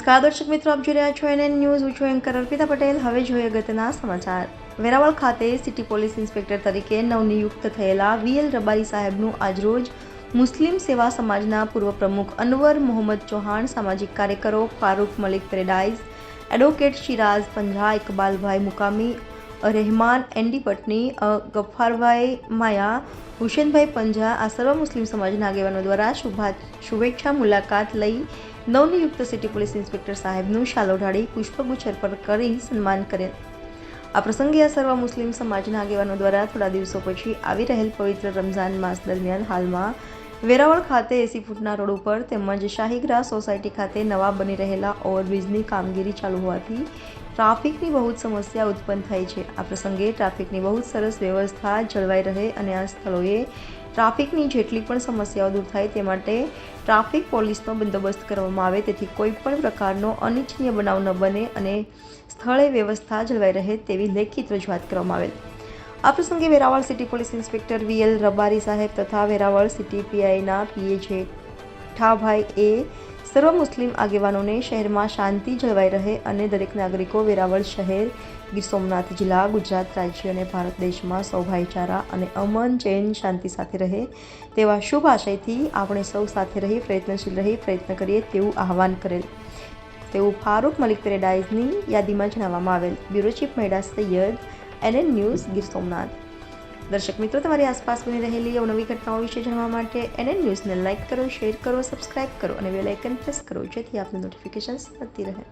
નમસ્કાર દર્શક મિત્રો, આપ જોઈ રહ્યા છો એનએન ન્યૂઝ. હું છું એન્કર અર્પિતા પટેલ. હવે જોઈએ અગત્યના સમાચાર. વેરાવળ ખાતે સિટી પોલીસ ઇન્સ્પેક્ટર તરીકે નવનિયુક્ત થયેલા વીએલ રબારી સાહેબનું આજરોજ મુસ્લિમ સેવા સમાજના પૂર્વ પ્રમુખ અનવર મોહમ્મદ ચૌહાણ, સામાજિક કાર્યકરો ફારૂક મલિક પેરેડાઇઝ, એડવોકેટ શિરાઝ પંજા, ઇકબાલભાઈ મુકામી, રહેમાન એન્ડી પટની, ગફ્ફારભાઈ માયા, હુસેનભાઈ પંજા આ સર્વ મુસ્લિમ સમાજના આગેવાનો દ્વારા શુભેચ્છા મુલાકાત લઈ નવનિયુક્ત સિટી પોલીસ ઇન્સ્પેક્ટર સાહેબનું શાલ ઓઢાડી પુષ્પગુચ્છ અર્પણ કરી સન્માન કરેલ. આ પ્રસંગે આ સર્વ મુસ્લિમ સમાજના આગેવાનો દ્વારા થોડા દિવસો પછી આવી રહેલ પવિત્ર રમઝાન માસ દરમિયાન હાલમાં વેરાવળ ખાતે 80 ફૂટના રોડ ઉપર તેમજ શાહીગ્રા સોસાયટી ખાતે નવા બની રહેલા ઓવરબ્રિજની કામગીરી ચાલુ હોવાથી ટ્રાફિકની બહુ જ સમસ્યા ઉત્પન્ન થઈ છે. આ પ્રસંગે ટ્રાફિકની બહુ જ સરસ વ્યવસ્થા જળવાઈ રહે અને આ સ્થળોએ ટ્રાફિકની જેટલી પણ સમસ્યાઓ દૂર થાય તે માટે ટ્રાફિક પોલીસનો બંદોબસ્ત કરવામાં આવે, તેથી કોઈ પણ પ્રકારનો અનિચ્છનીય બનાવ ન બને અને સ્થળે વ્યવસ્થા જળવાઈ રહે તેવી લેખિત રજૂઆત કરવામાં આવેલ. આ પ્રસંગે Veraval city police inspector VL Rabari સાહેબ તથા વેરાવળ સિટી પીઆઈના પીએ જેઠાભાઈ સર્વ મુસ્લિમ આગેવાનોને શહેરમાં શાંતિ જળવાઈ રહે અને દરેક નાગરિકો વેરાવળ શહેર, ગીર સોમનાથ જિલ્લા, ગુજરાત રાજ્ય અને ભારત દેશમાં સૌ ભાઈચારા અને અમન ચેન શાંતિ સાથે રહે તેવા શુભ આશયથી આપણે સૌ સાથે રહી પ્રયત્ન કરીએ તેવું આહવાન કરેલ. તેવું ફારૂક મલિક પેરેડાઇઝની યાદીમાં જણાવવામાં આવેલ. Bureau chief મૈડા Syed, NN news, Gir Somnath. દર્શક મિત્રો, તમારી આસપાસ બની રહેલી અવનવી ઘટનાઓ વિશે જાણવા માટે એનએન ન્યૂઝને લાઇક કરો, શેર કરો, સબસ્ક્રાઇબ કરો અને બેલ આઇકન પ્રેસ કરો, જેથી આપની નોટિફિકેશન્સ મળતી રહે.